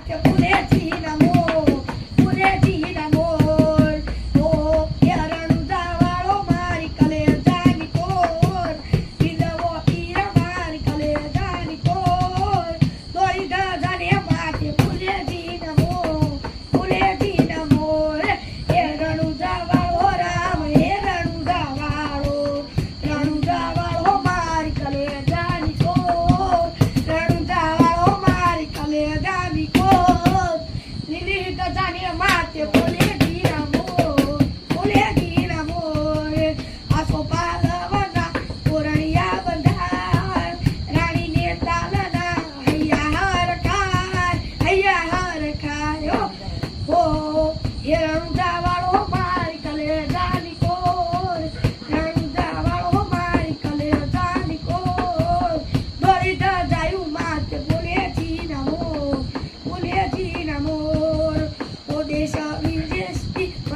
માથે ફૂલેજીના મોર ફૂલેજીના મોર ઓ એ રણુજા વાળો મારી કલેજાની કોર વિધવો ઈર મારી કલેજાની કોર દોડી ગજાને માથે ફૂલેજીના મોર ફૂલેજીના મોર એ રણુજા વાળો રામ એ રણુજા વાળો મારી કલેજાની કોર રણુજા વાળો મારી કલેજાની કોર લીલી ગજાને માથે ફૂલેજીના મોર આસો પાલવના કોરણિયા બંધાર રાણીને તાલના હૈયા હરકાર હૈયા